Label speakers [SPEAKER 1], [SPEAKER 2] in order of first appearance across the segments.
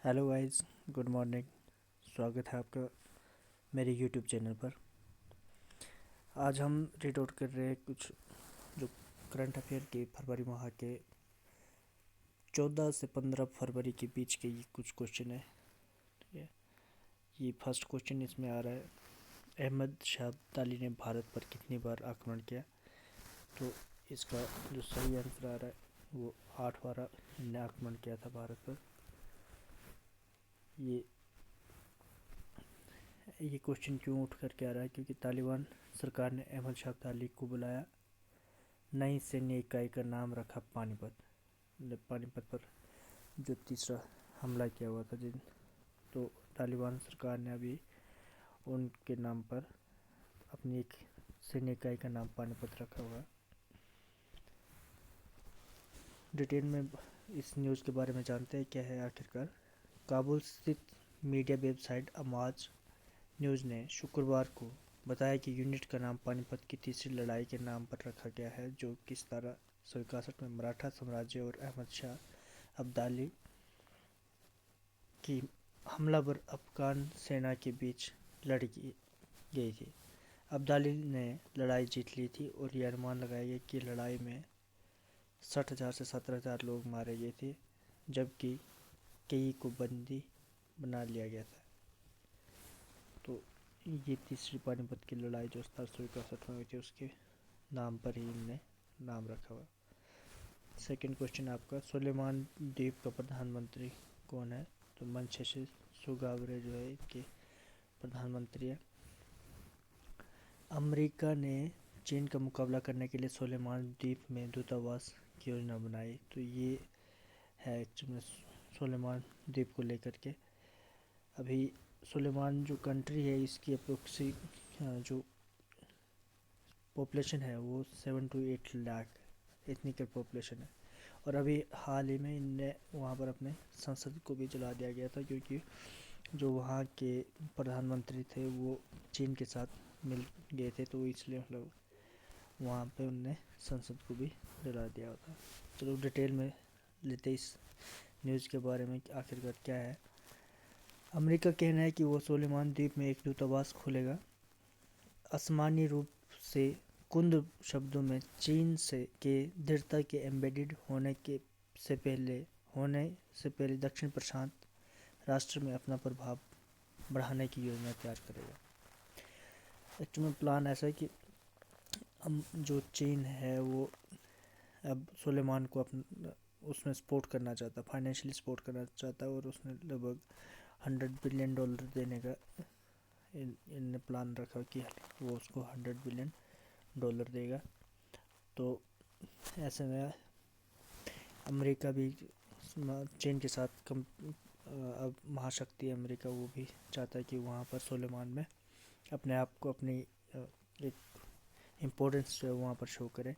[SPEAKER 1] Hello guys, good morning. स्वागत है आपका मेरे यूट्यूब चैनल पर। आज हम रीड आउट कर रहे हैं कुछ जो करंट अफेयर के फरवरी माह के 14 से 15 फरवरी के बीच के ये कुछ क्वेश्चन है। ठीक है, ये फर्स्ट क्वेश्चन इसमें आ रहा है, अहमद शाह अब्दाली ने भारत पर कितनी बार आक्रमण किया। तो इसका जो सही आंसर आ रहा है वो 8 बार इन्हें आक्रमण किया था भारत पर। ये क्वेश्चन क्यों उठ कर के आ रहा है, क्योंकि तालिबान सरकार ने अहमद शाह अब्दाली को बुलाया, नई सैन्य इकाई का नाम रखा पानीपत। मतलब पानीपत पर जो तीसरा हमला किया हुआ था तो तालिबान सरकार ने अभी उनके नाम पर अपनी एक सैन्य इकाई का नाम पानीपत रखा हुआ है। डिटेल में इस न्यूज़ के बारे में जानते हैं क्या है आखिरकार। काबुल स्थित मीडिया वेबसाइट अमाज न्यूज़ ने शुक्रवार को बताया कि यूनिट का नाम पानीपत की तीसरी लड़ाई के नाम पर रखा गया है, जो कि 1761 में मराठा साम्राज्य और अहमद शाह अब्दाली की हमलावर अफगान सेना के बीच लड़ी गई थी। अब्दाली ने लड़ाई जीत ली थी और यह अनुमान लगाया गया कि लड़ाई में 60,000 से 17,000 लोग मारे गए थे, जबकि कई को बंदी बना लिया गया था। तो ये तीसरी पानीपत की लड़ाई जो 1761 में हुई थी उसके नाम पर ही इनने नाम रखा हुआ। सेकंड क्वेश्चन आपका, सुलेमान द्वीप का प्रधानमंत्री कौन है। तो मनशेशी सुगावरे जो है इनके प्रधानमंत्री है। अमेरिका ने चीन का मुकाबला करने के लिए सुलेमान द्वीप में दूतावास की योजना बनाई। तो ये है एक्चुअली सुलेमान द्वीप को लेकर के। अभी सुलेमान जो कंट्री है इसकी अप्रोक्सी जो पॉपुलेशन है वो 7 to 8 लाख इतनी की पॉपुलेशन है। और अभी हाल ही में इनने वहाँ पर अपने संसद को भी जला दिया गया था, क्योंकि जो वहाँ के प्रधानमंत्री थे वो चीन के साथ मिल गए थे, तो इसलिए मतलब वहाँ पे उनने संसद को भी जला दिया था। चलो डिटेल में लेते इस न्यूज़ के बारे में कि आखिरकार क्या है। अमेरिका कहना है कि वो सुलेमान द्वीप में एक दूतावास खोलेगा। आसमानी रूप से कुंद शब्दों में चीन से के दृढ़ता के एम्बेडेड होने से पहले दक्षिण प्रशांत राष्ट्र में अपना प्रभाव बढ़ाने की योजना तैयार करेगा। एक्चुअली प्लान ऐसा है कि जो चीन है वो अब सुलेमान को अपना उसमें सपोर्ट करना चाहता, फाइनेंशियली सपोर्ट करना चाहता है, और उसने लगभग $100 बिलियन देने का इनने प्लान रखा कि वो उसको $100 बिलियन देगा। तो ऐसे में अमेरिका भी चीन के साथ अब महाशक्ति अमेरिका वो भी चाहता है कि वहाँ पर सुलेमान में अपने आप को अपनी एक इम्पोर्टेंस जो है वहाँ पर शो करें।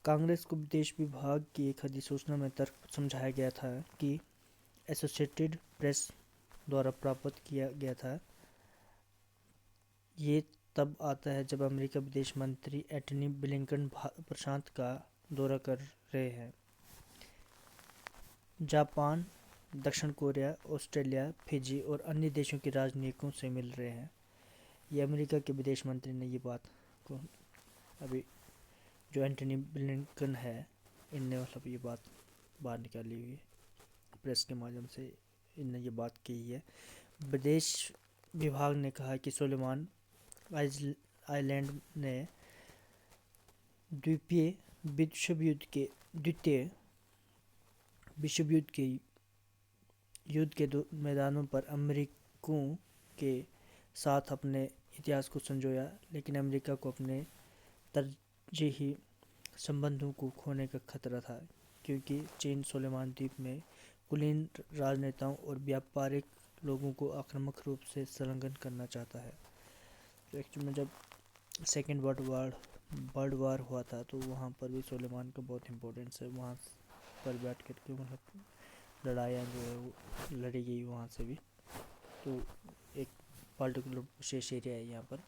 [SPEAKER 1] कांग्रेस को विदेश विभाग की एक अधिसूचना में तर्क समझाया गया था कि एसोसिएटेड प्रेस द्वारा प्राप्त किया गया था। ये तब आता है जब अमेरिका विदेश मंत्री एंटनी ब्लिंकन प्रशांत का दौरा कर रहे हैं। जापान, दक्षिण कोरिया, ऑस्ट्रेलिया, फिजी और अन्य देशों के राजनयिकों से मिल रहे हैं। ये अमेरिका के विदेश मंत्री ने ये बात को अभी जो एंटनी ब्लिंकन है इनने मतलब ये बात बाहर निकाली हुई है, प्रेस के माध्यम से इनने ये बात कही है। विदेश विभाग ने कहा कि सुलेमान आइलैंड ने द्वितीय विश्व युद्ध के मैदानों पर अमेरिकियों के साथ अपने इतिहास को संजोया, लेकिन अमेरिका को अपने तरजीही संबंधों को खोने का खतरा था, क्योंकि चीन सुलेमान द्वीप में कुलीन राजनेताओं और व्यापारिक लोगों को आक्रामक रूप से संलग्न करना चाहता है। तो एक्चुअली में जब सेकेंड वर्ल्ड वार हुआ था तो वहाँ पर भी सुलेमान का बहुत इम्पोर्टेंस है। वहाँ पर बैठ कर के मतलब लड़ाइयाँ जो है वो लड़ी गई वहाँ से भी। तो एक पर्टिकुलर विशेष एरिया है यहाँ पर।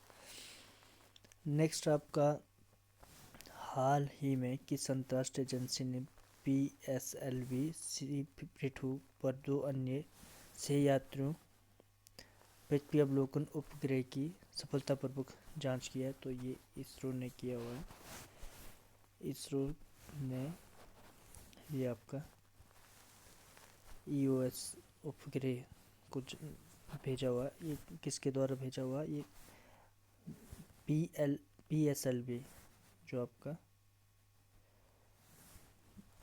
[SPEAKER 1] नेक्स्ट आपका, हाल ही में किस अंतर्राष्ट्रीय एजेंसी ने PSLV C-52 पर 2 अन्य सहयात्रियों पृथ्वी अवलोकन उपग्रह की सफलतापूर्वक जांच किया है। तो ये इसरो ने किया हुआ है। इसरो ने ये आपका EOS उपग्रह कुछ भेजा हुआ है। ये किसके द्वारा भेजा हुआ है? ये PSLV जो आपका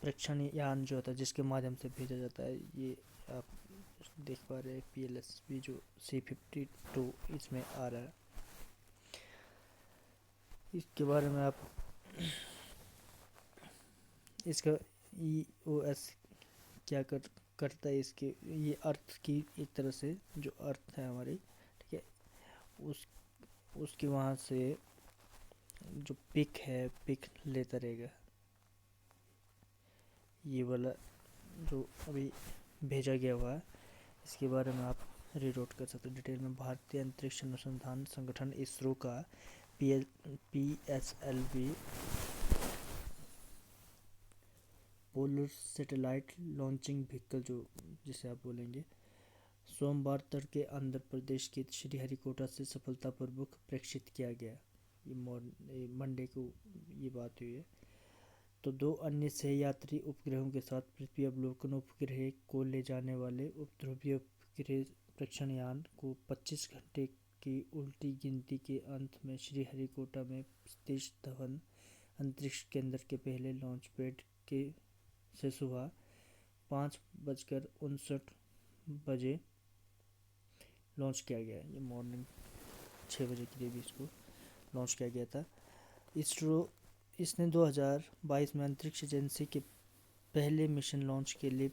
[SPEAKER 1] प्रेक्षण यान जो होता है जिसके माध्यम से भेजा जाता है, ये आप देख पा रहे हैं PLSV जो C-52 इसमें आ रहा है। इसके बारे में आप इसका EOS क्या करता है, इसके ये अर्थ की एक तरह से जो अर्थ है हमारी, ठीक है, उसके वहाँ से जो पिक है पिक लेता रहेगा। ये वाला जो अभी भेजा गया हुआ है इसके बारे में आप रीड आउट कर सकते हैं डिटेल में। भारतीय अंतरिक्ष अनुसंधान संगठन इसरो का PSLV polar satellite launching vehicle जो जिसे आप बोलेंगे, सोमवार तड़के आंध्र प्रदेश के श्रीहरिकोटा से सफलतापूर्वक प्रक्षेपित किया गया। ये मंडे को ये बात हुई है। तो 2 अन्य सहयात्री उपग्रहों के साथ पृथ्वी अवलोकन उपग्रह को ले जाने वाले उपध्रुवीय उपग्रह प्रक्षेपण यान को 25 घंटे की उल्टी गिनती के अंत में श्रीहरिकोटा में सतीश धवन अंतरिक्ष केंद्र के पहले लॉन्च पैड से सुबह 5:59 लॉन्च किया गया। ये मॉर्निंग 6 बजे के लिए भी इसको लॉन्च किया गया था। इसने 2022 में अंतरिक्ष एजेंसी के पहले मिशन लॉन्च के लिए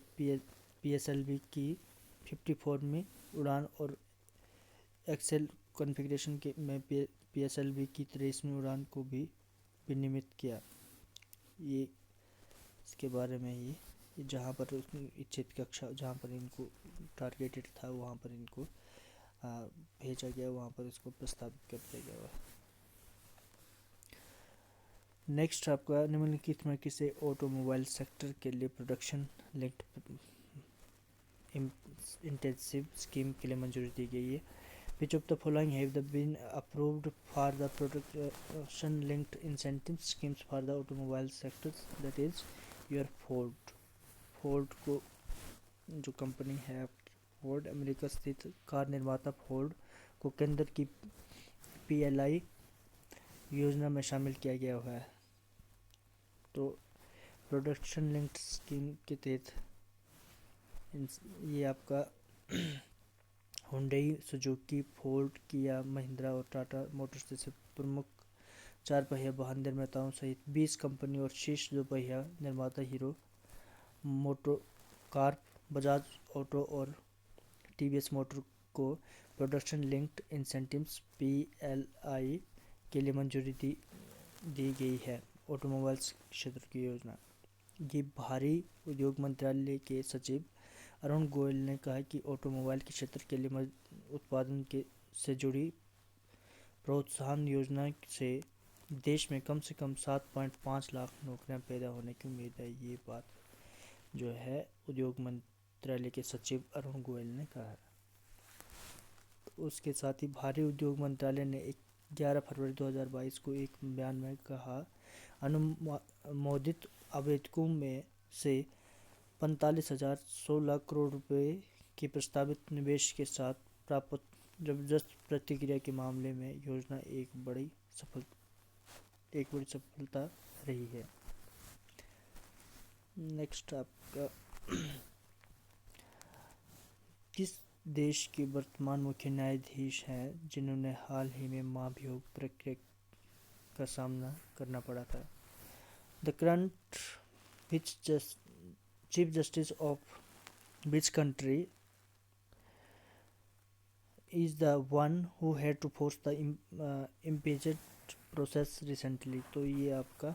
[SPEAKER 1] PSLV की 54 में उड़ान और एक्सेल कॉन्फ़िगरेशन में PSLV की 23वीं उड़ान को भी विनियमित किया। ये इसके बारे में ये जहाँ पर इच्छित कक्षा जहाँ पर इनको टारगेटेड था वहाँ पर इनको भेजा गया, वहाँ पर इसको प्रस्तावित कर दिया गया। नेक्स्ट आपका निम्नलिखित में किसे ऑटोमोबाइल सेक्टर के लिए प्रोडक्शन लिंक्ड इंटेंसिव स्कीम के लिए मंजूरी दी गई है? Which of the following have been approved for the production linked incentive schemes for the automobile sectors? That is your Ford को जो कंपनी है फोर्ड, अमेरिका स्थित कार निर्माता फोर्ड को केंद्र की PLI योजना में शामिल किया गया हुआ है। तो प्रोडक्शन लिंक्ड स्कीम के तहत ये आपका हुंडई, सुजुकी, फोर्ड, किया, महिंद्रा और टाटा मोटर्स जैसे प्रमुख 4 पहिया वाहन निर्माताओं सहित 20 कंपनी और शीर्ष 2 पहिया निर्माता हीरो मोटोकॉर्प, बजाज ऑटो और TVS मोटर को प्रोडक्शन लिंक्ड इंसेंटिव्स PLI के लिए मंजूरी दी गई है। ऑटोमोबाइल्स क्षेत्र की योजना। ये भारी उद्योग मंत्रालय के सचिव अरुण गोयल ने कहा कि ऑटोमोबाइल के क्षेत्र के लिए उत्पादन से जुड़ी प्रोत्साहन योजना से देश में कम से कम 7.5 लाख नौकरियां पैदा होने की उम्मीद है। ये बात जो है उद्योग मंत्रालय के सचिव अरुण गोयल ने कहा है। तो उसके साथ ही भारी उद्योग मंत्रालय ने 11 फरवरी 2022 को एक बयान में कहा, अनुमोदित आवेदकों में से 45,116 करोड़ रुपए की प्रस्तावित निवेश के साथ प्राप्त जबरदस्त प्रतिक्रिया के मामले में योजना एक बड़ी सफलता रही है। नेक्स्ट आपका किस देश के वर्तमान मुख्य न्यायाधीश हैं जिन्होंने हाल ही में महाभियोग प्रक्रिया का सामना करना पड़ा था? The current chief justice of which country is the one who had to force the impeachment process recently? तो ये आपका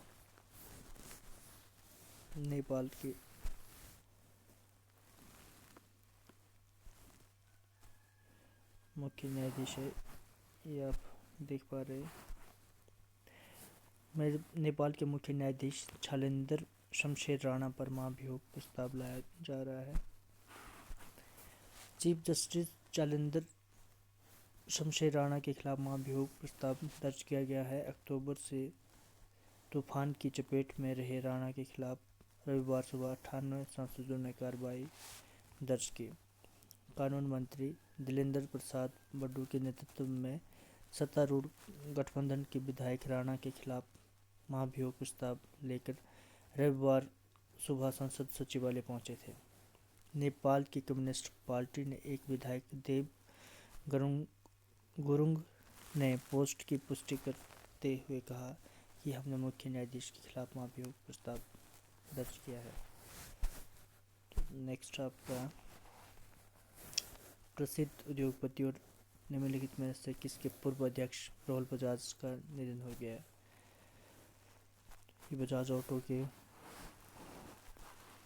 [SPEAKER 1] नेपाल के मुख्य न्यायाधीश है। ये आप देख पा रहे हैं। नेपाल के मुख्य न्यायाधीश छालेंदर शमशेर राणा पर महाभियोग प्रस्ताव लाया जा रहा है। चीफ जस्टिस जालिंदर शमशेर राणा के खिलाफ महाभियोग प्रस्ताव दर्ज किया गया है। अक्टूबर से तूफान की चपेट में रहे राणा के खिलाफ रविवार सुबह 98 सांसदों ने कार्रवाई दर्ज की। कानून मंत्री दिलेंद्र प्रसाद बड्डू के नेतृत्व में सत्तारूढ़ गठबंधन के विधायक राणा के खिलाफ महाभियोग प्रस्ताव लेकर रविवार सुबह संसद सचिवालय पहुंचे थे। नेपाल की कम्युनिस्ट पार्टी ने एक विधायक देव गुरुङ ने पोस्ट की पुष्टि करते हुए कहा कि हमने मुख्य न्यायाधीश के खिलाफ महाभियोग प्रस्ताव दर्ज किया है। तो नेक्स्ट आपका प्रसिद्ध उद्योगपति और निम्नलिखित में से किसके पूर्व अध्यक्ष राहुल बजाज का निधन हो गया है। ये बजाज ऑटो के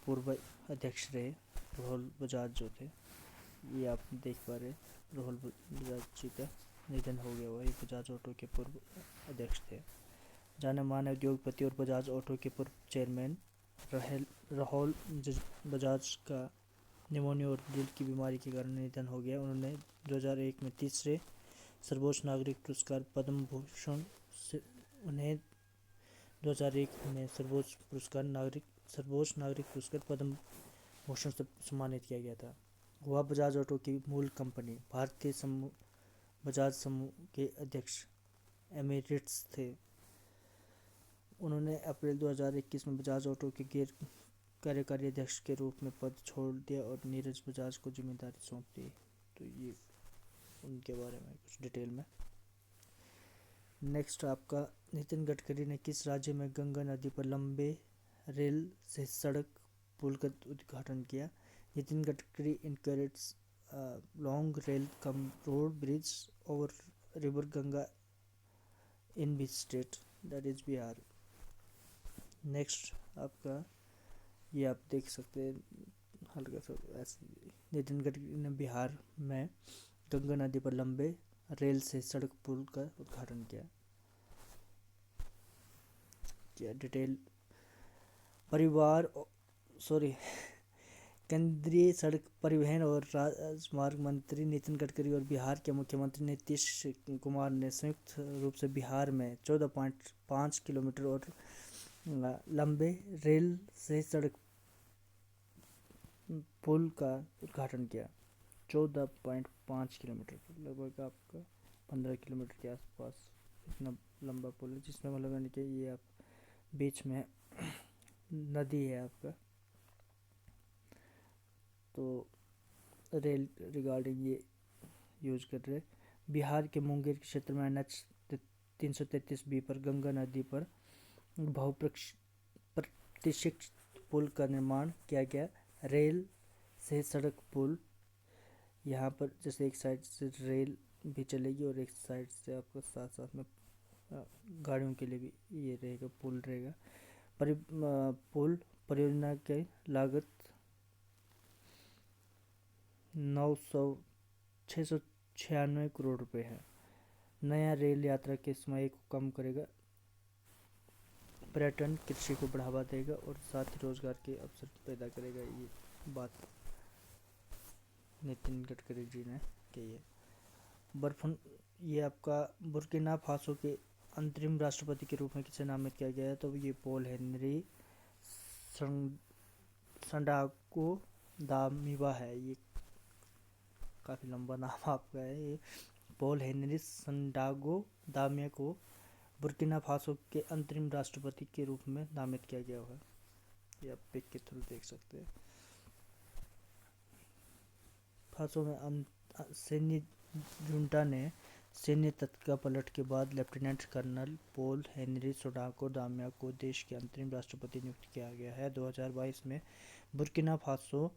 [SPEAKER 1] पूर्व अध्यक्ष रहे राहुल बजाज जो थे, ये आप देख पा रहे राहुल बजाज जी का निधन हो गया। वही बजाज ऑटो के पूर्व अध्यक्ष थे। जाने माने उद्योगपति और बजाज ऑटो के पूर्व चेयरमैन राहुल बजाज का निमोनिया और दिल की बीमारी के कारण निधन हो गया। उन्होंने 2001 में तीसरे सर्वोच्च नागरिक पुरस्कार पद्म भूषण से उन्हें 2001 में सर्वोच्च नागरिक पुरस्कार पद्म भूषण से सम्मानित किया गया था। वह बजाज ऑटो की मूल कंपनी भारतीय बजाज समूह के अध्यक्ष एमिरेट्स थे। उन्होंने अप्रैल 2021 में बजाज ऑटो के गैर कार्यकारी अध्यक्ष के रूप में पद छोड़ दिया और नीरज बजाज को जिम्मेदारी सौंप दी। तो ये उनके बारे में कुछ डिटेल में। नेक्स्ट आपका नितिन गडकरी ने किस राज्य में गंगा नदी पर लंबे रेल से सड़क पुल का उद्घाटन किया। Nitin Gadkari inaugurates long rail cum road bridge over river Ganga in which state, that is Bihar. Next आपका ये आप देख सकते हैं हल्का सा ऐसे, नितिन गडकरी ने बिहार में गंगा नदी पर लंबे रेल से सड़क पुल का उद्घाटन किया। डिटेल केंद्रीय सड़क परिवहन और राजमार्ग मंत्री नितिन गडकरी और बिहार के मुख्यमंत्री नीतीश कुमार ने संयुक्त रूप से बिहार में 14.5 किलोमीटर और लंबे रेल से सड़क पुल का उद्घाटन किया। 14.5 किलोमीटर लगभग आपका 15 किलोमीटर के आसपास इतना लंबा पुल है, जिसमें मतलब यानी कि ये आप बीच में नदी है आपका। तो रेल रिगार्डिंग ये यूज कर रहे। बिहार के मुंगेर के क्षेत्र में NH 333B पर गंगा नदी पर बहुप्रतीक्षित पुल का निर्माण किया गया। रेल से सड़क पुल, यहाँ पर जैसे एक साइड से रेल भी चलेगी और एक साइड से आपको साथ साथ में गाड़ियों के लिए भी ये रहेगा, पुल रहेगा। पुल परियोजना की लागत 696 करोड़ रुपए है। नया रेल यात्रा के समय को कम करेगा, पर्यटन कृषि को बढ़ावा देगा और साथ ही रोजगार के अवसर पैदा करेगा। ये बात नितिन गडकरी जी ने कही है। ये आपका बुर्किना फासो के अंतरिम राष्ट्रपति के रूप में किसे नामित किया गया है। तो ये पॉल हेनरी संडाको दामिबा है। ये काफ़ी लंबा नाम आपका है। ये पॉल हेनरी संडागो दामिया को बुर्किना फासो के अंतरिम राष्ट्रपति के रूप में नामित किया गया है। ये आप पिक के थ्रू देख सकते हैं। फासो में सैन्य जुंटा ने सैन्य तख्तापलट के बाद लेफ्टिनेंट कर्नल पॉल हेनरी संडाको दामिया को देश के अंतरिम राष्ट्रपति नियुक्त किया गया है। 2022 में बुर्किना फासो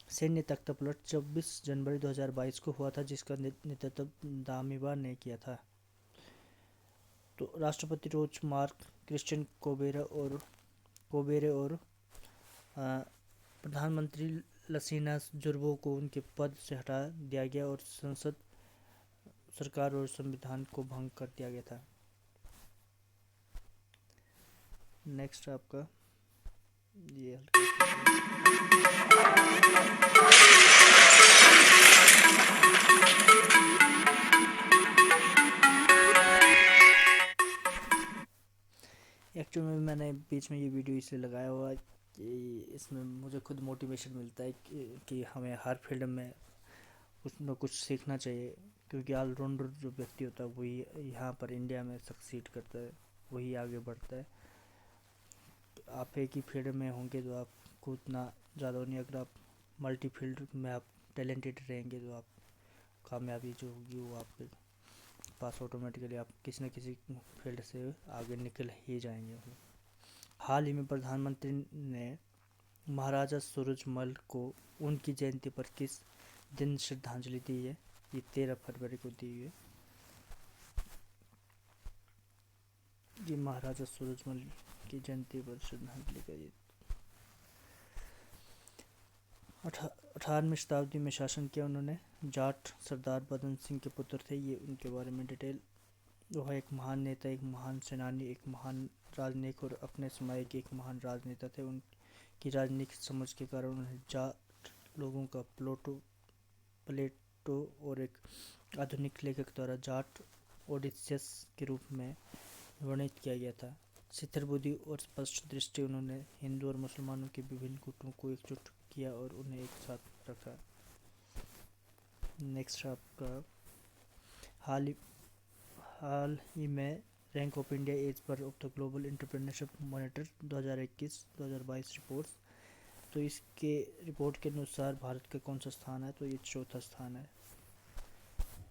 [SPEAKER 1] सैन्य तख्तापलट 24 जनवरी 2022 को हुआ था, जिसका नेतृत्व दामिबा ने किया था। तो राष्ट्रपति रोच मार्क क्रिश्चियन कोबेरे और प्रधानमंत्री लसीना जुर्बो को उनके पद से हटा दिया गया और संसद, सरकार और संविधान को भंग कर दिया गया था। नेक्स्ट आपका ये हल्का एक्चुअली में मैंने बीच में ये वीडियो इसलिए लगाया हुआ कि इसमें मुझे खुद मोटिवेशन मिलता है कि हमें हर फील्ड में कुछ न कुछ सीखना चाहिए, क्योंकि ऑलराउंडर जो व्यक्ति होता है वही यहाँ पर इंडिया में सक्सीड करता है, वही आगे बढ़ता है। आप एक ही फील्ड में होंगे तो आपको उतना ज़्यादा नहीं, अगर आप मल्टी फील्ड में आप टैलेंटेड रहेंगे तो आप कामयाबी जो होगी वो आपके पास ऑटोमेटिकली, आप किसी न किसी फील्ड से आगे निकल ही जाएंगे। हाल ही में प्रधानमंत्री ने महाराजा सूरजमल को उनकी जयंती पर किस दिन श्रद्धांजलि दी है? ये 13 फरवरी को दी है। ये महाराजा सूरजमल की जयंती पर श्रद्धांजलि का ये 18वीं शताब्दी में शासन किया उन्होंने। जाट सरदार बदन सिंह के पुत्र थे ये, उनके बारे में डिटेल। वह एक महान नेता, एक महान सेनानी, एक महान राजनयिक और अपने समय के एक महान राजनेता थे। उनकी राजनीतिक समझ के कारण उन्हें जाट लोगों का प्लेटो और एक आधुनिक लेखक द्वारा जाट ओडिसियस के रूप में वर्णित किया गया था। स्थिर बुद्धि और स्पष्ट दृष्टि, उन्होंने हिंदू और मुसलमानों के विभिन्न गुटों को एकजुट किया और उन्हें एक साथ रखा। नेक्स्ट आपका हाल ही में rank of India as per of the Global Entrepreneurship Monitor 2021-2022 reports. तो इसके रिपोर्ट के अनुसार भारत का कौन सा स्थान है? तो ये चौथा स्थान है।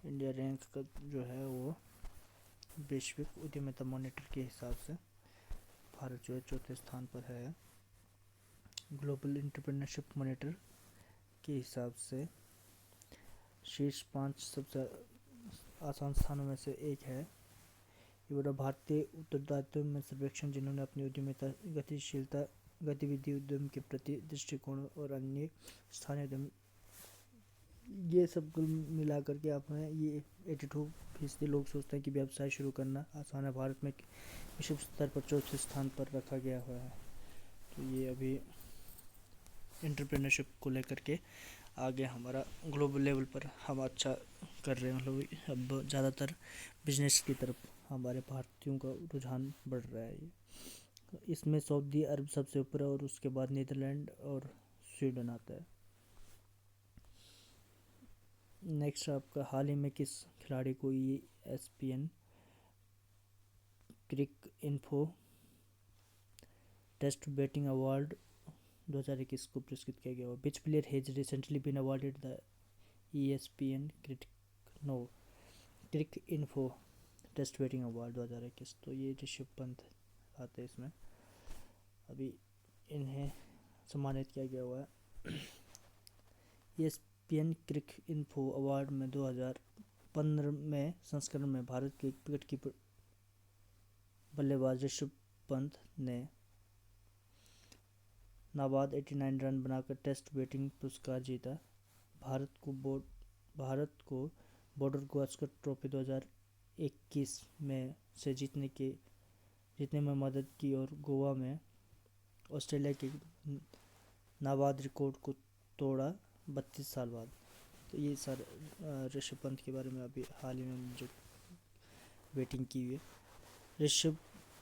[SPEAKER 1] इंडिया रैंक का जो है वो वैश्विक उद्यमिता मॉनिटर के हिसाब से भारत जो है चौथे स्थान पर है। ग्लोबल एंटरप्रेन्योरशिप मॉनिटर के हिसाब से शीर्ष 5 सबसे आसान स्थानों में से एक है। ये बड़ा भारतीय उत्तरदायित्व में सर्वेक्षण, जिन्होंने अपनी उद्यमिता गतिशीलता गतिविधि उद्यम के प्रति दृष्टिकोण और अन्य स्थानीय उद्यम, ये सब कुल मिला करके आपने ये 82% लोग सोचते हैं कि व्यवसाय शुरू करना आसान है। भारत में विश्व स्तर पर चौथे स्थान पर रखा गया हुआ है। तो ये अभी एंटरप्रेन्योरशिप को लेकर के आगे हमारा ग्लोबल लेवल पर हम अच्छा कर रहे हैं। मतलब अब ज़्यादातर बिजनेस की तरफ हमारे भारतीयों का रुझान बढ़ रहा है। इसमें सऊदी अरब सबसे ऊपर है और उसके बाद नीदरलैंड और स्वीडन आता है। नेक्स्ट आपका हाल ही में किस खिलाड़ी को ESPN Cricinfo test batting award 2021 को पुरस्कृत किया गया? Which player has recently been awarded the ESPN Cricinfo test batting award 2021? तो ये ऋषभ पंत आते हैं इसमें। अभी इन्हें सम्मानित किया गया हुआ है। ESPN क्रिक इन्फो अवार्ड में 2015 में संस्करण में भारत के विकेट कीपर बल्लेबाज ऋषभ पंत ने नाबाद 89 रन बनाकर टेस्ट बैटिंग पुरस्कार जीता। भारत को बॉर्डर गावस्कर ट्रॉफी 2021 में से जीतने में मदद की और गोवा में ऑस्ट्रेलिया के नाबाद रिकॉर्ड को तोड़ा 32 साल बाद। तो ये सर ऋषभ पंत के बारे में अभी हाल ही में जो बैटिंग की हुई है। ऋषभ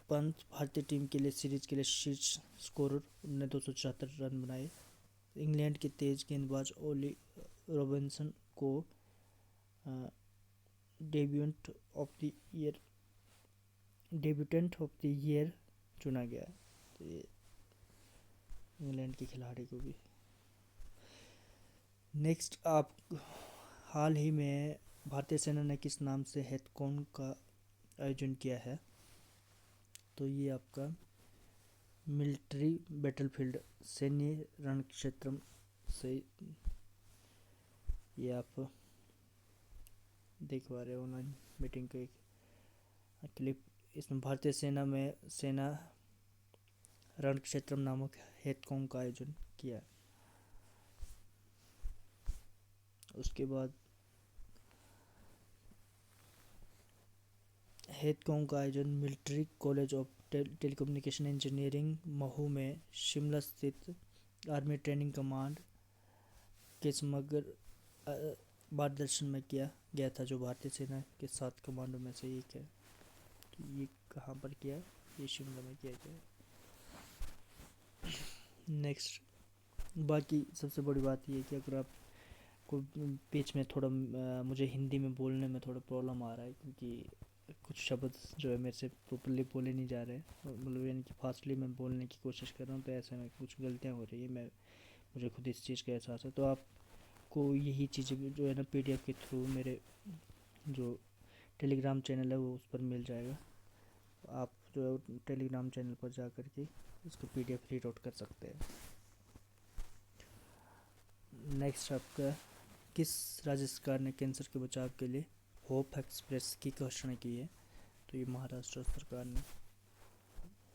[SPEAKER 1] पंत भारतीय टीम के लिए सीरीज के लिए शीर्ष स्कोरर, उन्होंने 274 रन बनाए। इंग्लैंड के तेज गेंदबाज ओली रॉबिन्सन को डेब्यूटेंट ऑफ द ईयर चुना गया। तो ये इंग्लैंड के खिलाड़ी को भी। नेक्स्ट आप हाल ही में भारतीय सेना ने किस नाम से हैथकॉन का आयोजन किया है? तो ये आपका मिलिट्री बैटलफील्ड, सैन्य रण क्षेत्र से ये आप देख पा रहे हो ऑनलाइन मीटिंग का एक क्लिप। इसमें भारतीय सेना में सेना रण क्षेत्र नामक हैथकॉन का आयोजन किया। उसके बाद हेडकॉम का आयोजन military college of telecommunication engineering Mhow में शिमला स्थित आर्मी ट्रेनिंग कमांड के समग्र मार्गदर्शन में किया गया था, जो भारतीय सेना के 7 कमांडों में से एक है। तो ये कहाँ पर किया? ये शिमला में किया गया। नेक्स्ट, बाकी सबसे बड़ी बात ये है कि अगर आप को बीच में थोड़ा मुझे हिंदी में बोलने में थोड़ा प्रॉब्लम आ रहा है, क्योंकि कुछ शब्द जो है मेरे से प्रॉपरली बोले नहीं जा रहे हैं, मतलब यानी कि फास्टली मैं बोलने की कोशिश कर रहा हूँ, तो ऐसे में कुछ गलतियाँ हो रही है। मुझे खुद इस चीज़ का एहसास है। तो आपको यही चीज़ें जो है ना PDF के थ्रू मेरे जो टेलीग्राम चैनल है वो उस पर मिल जाएगा। आप जो है टेलीग्राम चैनल पर जा कर के इसको PDF रीड आउट कर सकते हैं। नेक्स्ट आपका, किस राज्य सरकार ने कैंसर के बचाव के लिए होप एक्सप्रेस की घोषणा की है? तो ये महाराष्ट्र सरकार ने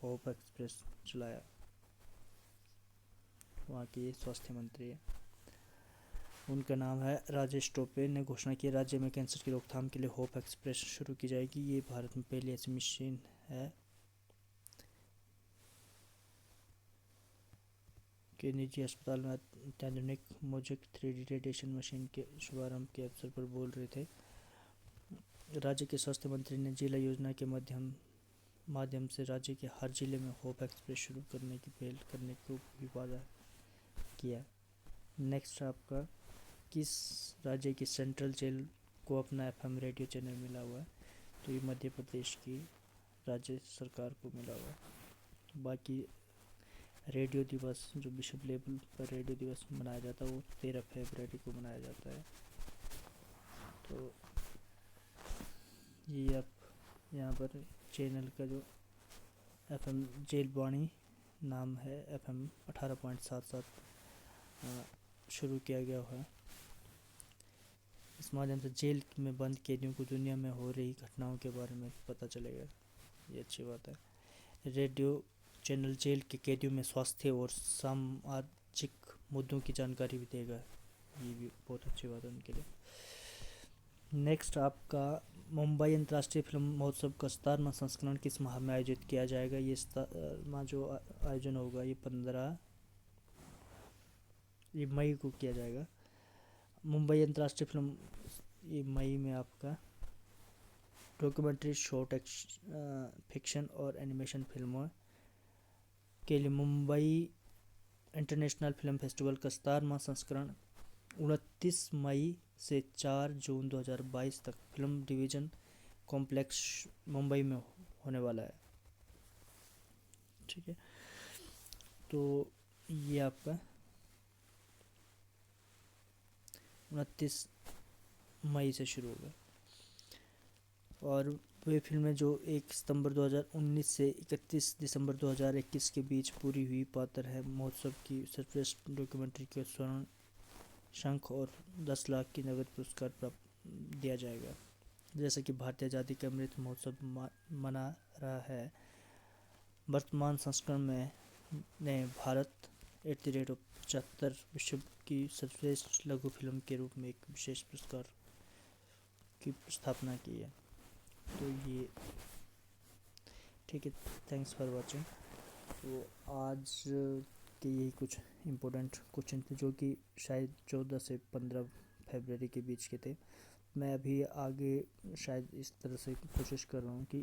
[SPEAKER 1] होप एक्सप्रेस चलाया, वहाँ के स्वास्थ्य मंत्री है, उनका नाम है राजेश टोपे, ने घोषणा की राज्य में कैंसर की रोकथाम के लिए होप एक्सप्रेस शुरू की जाएगी। ये भारत में पहली ऐसी मशीन है कि निजी अस्पताल में अत्याधुनिक मोजेक 3D रेडिएशन मशीन के शुभारंभ के अवसर पर बोल रहे थे। राज्य के स्वास्थ्य मंत्री ने जिला योजना के माध्यम से राज्य के हर जिले में होप एक्सप्रेस शुरू करने की पहल करने को भी वादा किया। नेक्स्ट आपका, किस राज्य की सेंट्रल जेल को अपना FM रेडियो चैनल मिला हुआ है? तो ये मध्य प्रदेश की राज्य सरकार को मिला हुआ है। बाकी रेडियो दिवस, जो विश्व लेवल पर रेडियो दिवस मनाया जाता है, वो 13 फरवरी को मनाया जाता है। तो ये आप यहाँ पर चैनल का जो FM जेलवाणी नाम है, FM 18.77 शुरू किया गया है। इस माध्यम से जेल में बंद कैदियों को दुनिया में हो रही घटनाओं के बारे में पता चलेगा। ये अच्छी बात है। रेडियो चैनल जेल के कैदियों में स्वास्थ्य और सामाजिक मुद्दों की जानकारी भी देगा। ये भी बहुत अच्छी बात है उनके लिए। नेक्स्ट आपका, मुंबई अंतर्राष्ट्रीय फिल्म महोत्सव का 17वां संस्करण किस माह में आयोजित किया जाएगा? ये 17वां जो आयोजन होगा ये 15 मई को किया जाएगा। मुंबई अंतर्राष्ट्रीय फिल्म ये मई में आपका डॉक्यूमेंट्री, शॉर्ट फिक्शन और एनिमेशन फिल्मों के लिए मुंबई इंटरनेशनल फिल्म फेस्टिवल का 17वां संस्करण 29 मई से 4 जून 2022 तक फिल्म डिवीजन कॉम्प्लेक्स मुंबई में होने वाला है। ठीक है, तो ये आपका 29 मई से शुरू होगा। और वे फिल्में जो 1 सितंबर 2019 से 31 दिसंबर 2021 के बीच पूरी हुई पात्र है महोत्सव की सर्वश्रेष्ठ डॉक्यूमेंट्री के स्वर्ण शंख और 10 लाख की नगद पुरस्कार प्राप्त दिया जाएगा। जैसा कि भारतीय आज़ादी का अमृत महोत्सव मना रहा है, वर्तमान संस्करण में ने भारत @ विश्व की सर्वश्रेष्ठ लघु फिल्म के रूप में एक विशेष पुरस्कार की स्थापना की है। तो ये ठीक है, थैंक्स फॉर वाचिंग। तो आज के यही कुछ इम्पोर्टेंट क्वेश्चन थे, जो कि शायद 14 से 15 फरवरी के बीच के थे। मैं अभी आगे शायद इस तरह से कोशिश कर रहा हूँ कि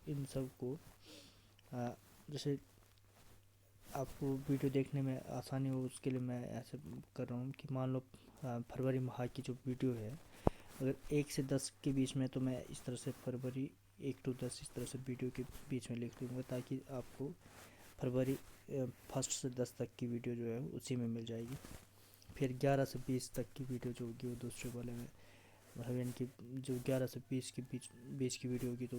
[SPEAKER 1] इन सब को जैसे आपको वीडियो देखने में आसानी हो, उसके लिए मैं ऐसे कर रहा हूँ कि मान लो फरवरी माह की जो वीडियो है, अगर 1 से 10 के बीच में, तो मैं इस तरह से फरवरी 1 to 10 इस तरह से वीडियो के बीच में लिख दूँगा, ताकि आपको फरवरी 1 से 10 तक की वीडियो जो है उसी में मिल जाएगी। फिर 11 से 20 तक की वीडियो जो होगी वो दूसरे वाले में, मतलब यानी कि जो 11 से 20 के बीच की वीडियो होगी तो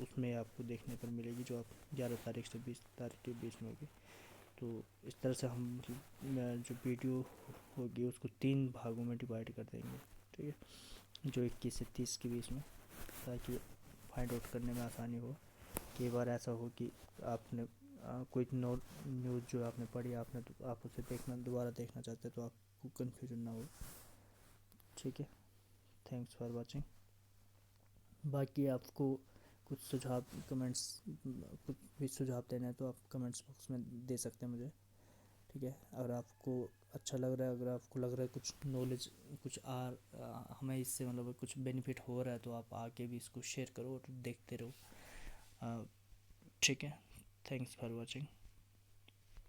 [SPEAKER 1] उसमें आपको देखने पर मिलेगी, जो आप 11 तारीख से 20 तारीख के बीच में होगी। तो इस तरह से हम जो वीडियो होगी उसको 3 भागों में डिवाइड कर देंगे। ठीक है, जो 21 से 30 के बीच में, ताकि फाइंड आउट करने में आसानी हो। कई बार ऐसा हो कि आपने कोई न्यूज़ जो आपने पढ़ी, आप उसे दोबारा देखना चाहते, तो आपको कन्फ्यूजन ना हो। ठीक है, थैंक्स फॉर वाचिंग। बाकी आपको कुछ सुझाव कमेंट्स कुछ भी सुझाव देना है तो आप कमेंट्स बॉक्स में दे सकते हैं मुझे, ठीक है। अगर आपको अच्छा लग रहा है, अगर आपको लग रहा है कुछ नॉलेज कुछ हमें इससे मतलब कुछ बेनिफिट हो रहा है, तो आप आके भी इसको शेयर करो और देखते रहो, ठीक है। Thanks for watching.